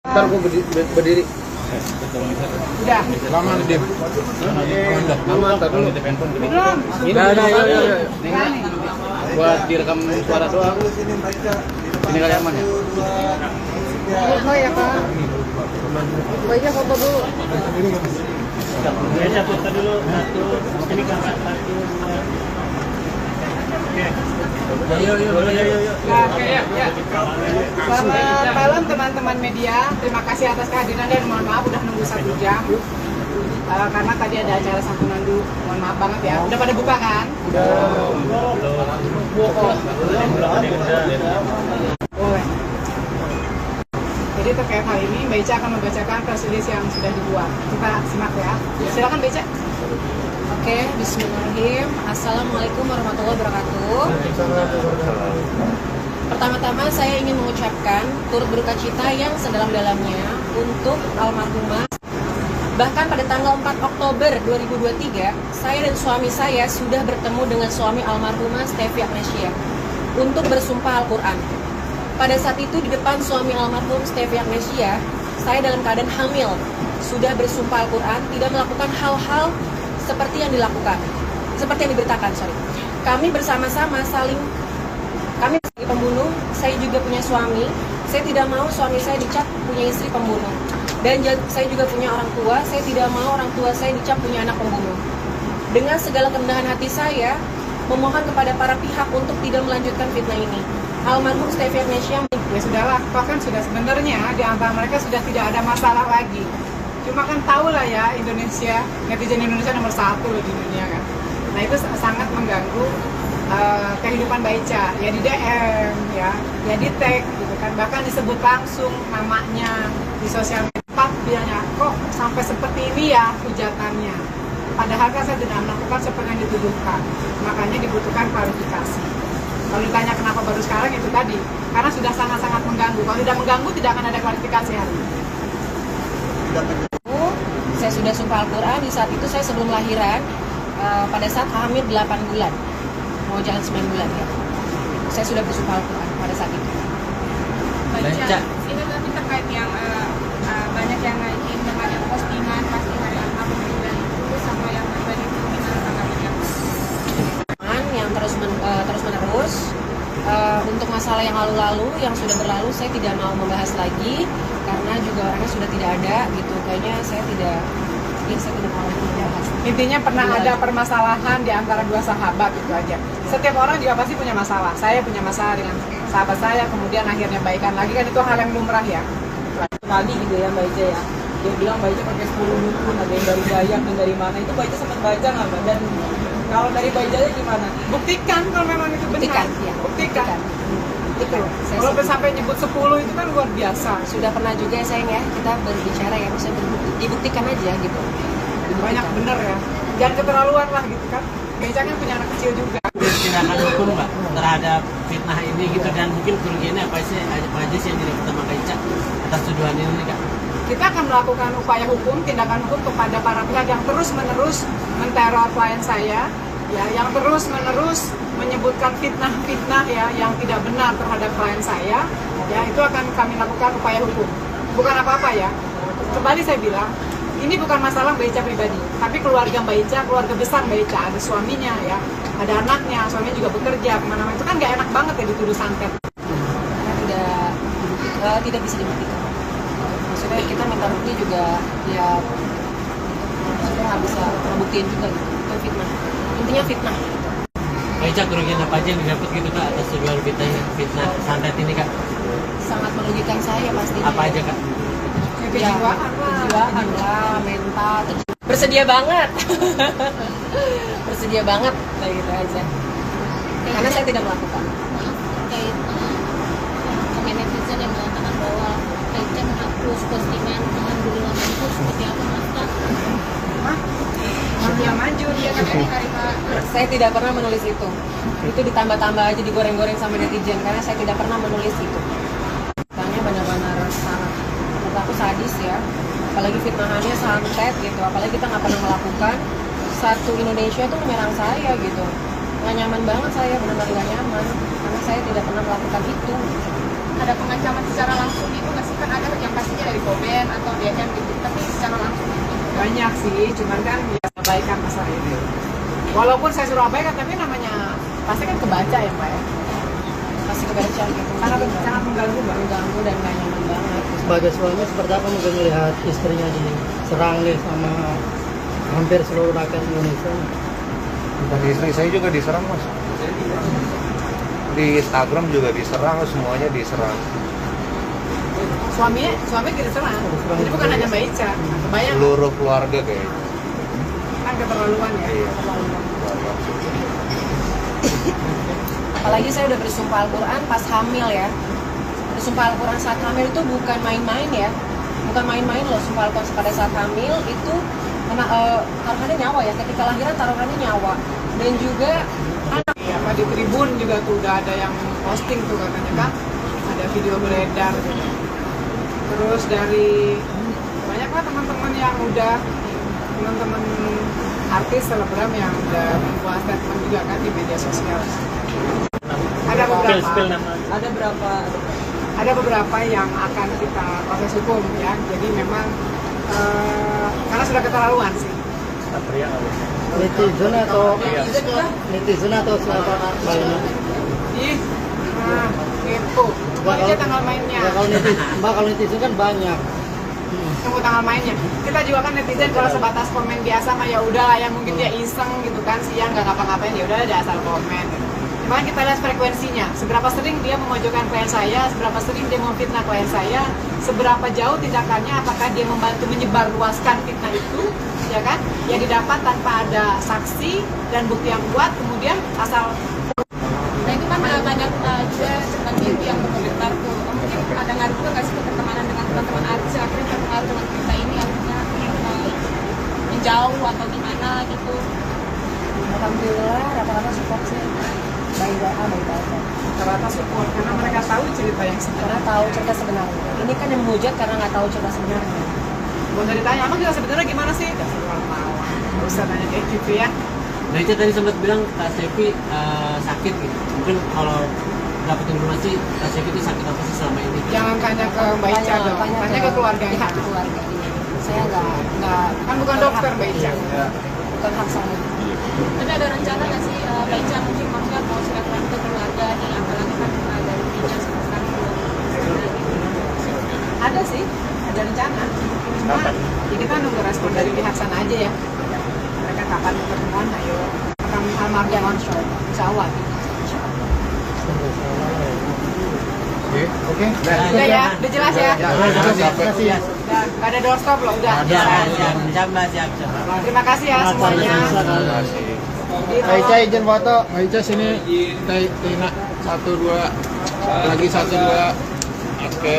Ntar gue berdiri. Udah. Lama nih, Dim. Lama, ntar dulu. Belum. Udah, yuk. Nih. Buat direkam suara doang. Ini kali aman ya? Foto ya, Pak. Baiknya foto dulu. Saya foto dulu. Satu. Ini kakak satu. Oke. Ayo. Nah, oke, ya. Selamat malam teman-teman media. Terima kasih atas kehadiran dan mohon maaf udah nunggu 1 jam. Karena tadi ada acara santunan dulu. Mohon maaf banget ya. Udah pada buka kan? Boleh. Jadi terkait hal ini, Mbak Ica akan membacakan press release yang sudah dibuat. Kita simak ya. Silakan Mbak Ica. Oke, bismillahirrahmanirrahim. Assalamualaikum warahmatullahi wabarakatuh. Pertama-tama saya ingin mengucapkan turut berduka cita yang sedalam-dalamnya untuk almarhumah. Bahkan pada tanggal 4 Oktober 2023, saya dan suami saya sudah bertemu dengan suami almarhumah Stevi Agnesia untuk bersumpah Al-Quran. Pada saat itu di depan suami almarhum Stevi Agnesia, saya dalam keadaan hamil, sudah bersumpah Al-Quran, tidak melakukan hal-hal seperti yang diberitakan. Kami bersama-sama kami sebagai pembunuh. Saya juga punya suami. Saya tidak mau suami saya dicap punya istri pembunuh. Dan saya juga punya orang tua. Saya tidak mau orang tua saya dicap punya anak pembunuh. Dengan segala kerendahan hati saya, memohon kepada para pihak untuk tidak melanjutkan fitnah ini. Almarhum Stevi Agnesia. Ya sudahlah, toh kan sudah sebenarnya di antara mereka sudah tidak ada masalah lagi. Cuma kan tahu lah ya, netizen Indonesia nomor 1 loh di dunia kan. Nah itu sangat mengganggu kehidupan Mbak Ica. Ya di DM, ya di tag gitu kan. Bahkan disebut langsung namanya di sosial media. Bilangnya, kok sampai seperti ini ya hujatannya. Padahal kan saya tidak melakukan seperti yang dituduhkan. Makanya dibutuhkan klarifikasi. Kalau ditanya kenapa baru sekarang, itu tadi. Karena sudah sangat-sangat mengganggu. Kalau tidak mengganggu, tidak akan ada klarifikasi hari ini. Saya sudah sumpah Al-Quran. Di saat itu saya sebelum lahiran, pada saat hamil 8 bulan, mau jalan 9 bulan ya. Saya sudah bersumpah Al-Quran pada saat itu. Baca. Ini tadi terkait yang banyak yang naikin banyak postingan pasti hari alhamdulillah itu sama yang tadi itu gimana tanggapannya? Yang terus menerus untuk masalah yang lalu-lalu yang sudah berlalu saya tidak mau membahas lagi karena juga orangnya sudah tidak ada gitu. Kayaknya saya tidak mau membahas. Intinya pernah ada permasalahan di antara 2 sahabat itu aja. Setiap orang juga pasti punya masalah. Saya punya masalah dengan sahabat saya, kemudian akhirnya baikan lagi, kan itu hal yang lumrah ya. Tadi gitu ya Mbak Ica ya, dia bilang Mbak Ica pakai 10 dukun, ada yang dari Dayak dan dari mana, itu Mbak Ica sempat baca nggak Mbak? Dan kalau dari Mbak Ica gimana? Buktikan kalau memang itu benar. Buktikan. Itu Kalau sampai nyebut 10 itu kan luar biasa. sudah pernah juga sayang ya, kita berbicara ya, bisa dibuktikan aja gitu. Banyak bener ya. Jangan keterlaluan lah gitu kan. Beca kan punya anak kecil juga. Tindakan hukum Mbak terhadap fitnah ini gitu, dan mungkin kerugiannya apa aja sih yang didapat sama Kak Ica atas tuduhan ini Kak? Kita akan melakukan upaya hukum, tindakan hukum kepada para pihak yang terus-menerus menteror klien saya, ya, yang terus-menerus menyebutkan fitnah-fitnah ya yang tidak benar terhadap klien saya, ya itu akan kami lakukan upaya hukum. Bukan apa-apa ya. Kembali saya bilang, ini bukan masalah Mbak Ica pribadi, tapi keluarga Mbak Ica, keluarga besar Mbak Ica, ada suaminya ya, ada anaknya, suaminya juga bekerja kemana-mana, itu kan nggak enak banget ya dituduh santet. Karena tidak bisa dibuktikan. Maksudnya kita minta bukti juga ya, maksudnya nggak bisa ngebuktiin juga gitu. Itu fitnah. Intinya fitnah. Kak Ica, kerugian apa aja yang didapat gitu Kak atas tuduhan fitnah santet ini Kak? Sangat merugikan saya pastinya. Apa aja Kak? Kejiwaan lah, mental, bersedia banget. Bersedia banget kayak gitu aja. Karena saya tidak melakukan. Terkait komen netizen yang mengatakan bahwa Ica menghapus postingan alhamdulillah itu seperti apa Mas Kak? Dia maju dia katanya hari Saya tidak pernah menulis itu. Itu ditambah-tambah aja, digoreng-goreng sama netizen karena saya tidak pernah menulis itu. Tanya benar-benar sangat, menurut aku sadis ya. Apalagi fitnahannya santet gitu. Apalagi kita nggak pernah melakukan. Satu Indonesia tuh menyerang saya gitu. Nggak nyaman banget saya, benar-benar nggak nyaman karena saya tidak pernah melakukan itu. Ada pengancaman secara langsung itu nggak sih? Kan ada yang pastinya dari banyak sih, cuman kan ya abaikan masalah itu. Walaupun saya suruh abaikan, tapi namanya pasti kan kebaca ya Pak ya. Pasti kebaca gitu. Sangat mengganggu Mbak. Mengganggu dan gak nyaman banget. Sebagai suami seperti apa mungkin melihat istrinya diserang nih sama hampir seluruh rakyat Indonesia? Dan istri saya juga diserang mas. Di Instagram juga diserang, semuanya diserang. Suami diserang. Jadi bukan hanya Mbak Ica. Kebayang Seluruh keluarga kayaknya. kan keterlaluan ya. Iya. Apalagi saya udah bersumpah Al-Quran pas hamil ya. Bersumpah Al-Quran saat hamil itu bukan main-main ya. Bukan main-main loh, sumpah Al-Quran pada saat hamil itu taruhannya nyawa ya. Ketika lahiran taruhannya nyawa. Dan juga anak. Apa di Tribun juga tuh udah ada yang posting tuh katanya kan. Ada video beredar gitu. Terus dari banyak lah teman-teman yang udah, teman-teman artis selebgram yang udah membuat statement juga kan di media sosial. Ada beberapa yang akan kita proses hukum ya. Jadi memang karena sudah keterlaluan sih. Netizen atau siapa lainnya? Ih, gitu. Tunggu aja tanggal mainnya. Ya, kalau netizen kan banyak. Tunggu tanggal mainnya. Kita juga kan netizen kalau sebatas komen biasa mah ya udah ya mungkin dia iseng gitu kan siang nggak ngapa-ngapain ya udah dia asal komen. Cuman kita lihat frekuensinya, seberapa sering dia memojokkan klien saya, seberapa sering dia memfitnah klien saya, seberapa jauh tindakannya, apakah dia membantu menyebarluaskan fitnah itu, ya kan? Yang didapat tanpa ada saksi dan bukti yang kuat, kemudian asal. Nah itu kan banyak juga sebagai itu yang berkomentar tuh. Mungkin ada ngaruh juga nggak sih ke pertemanan dengan teman-teman artis, akhirnya terpengaruh dengan kita ini, akhirnya menjauh atau gimana gitu. Alhamdulillah rata-rata support sih. Baik aja. Rata-rata support karena mereka tahu cerita yang Karena sebenarnya. tahu cerita sebenarnya. Ini kan yang menghujat karena nggak tahu cerita sebenarnya. Mau ditanya, emang kita sebenarnya gimana sih? Gak nggak usah nanya kayak gitu ya. Nah itu tadi sempat bilang Kak Sevi sakit gitu. Mungkin kalau dapat informasi Kak Sevi itu sakit apa sih selama ini? Jangan tanya ke Mbak Ica dong, tanya ke keluarganya. Pihak keluarga. Saya nggak Kan bukan dokter Mbak Ica. bukan hak saya. Tapi ada rencana nggak sih Mbak Ica mungkin maksudnya mau silaturahmi ke keluarga nih, apalagi kan dari Ica sama sekali belum. Ada sih, ada rencana. Cuma ya kita nunggu respon dari pihak sana aja ya. Mereka kapan ketemuan, ayo. Almarhum insya Allah. Oke. Udah ya, udah jelas ya. Udah, nggak ada doorstop loh, udah. Siap. Terima kasih ya semuanya. Mbak Ica izin foto. Mbak Ica sini. Tina 1 2 lagi 1 2. Oke.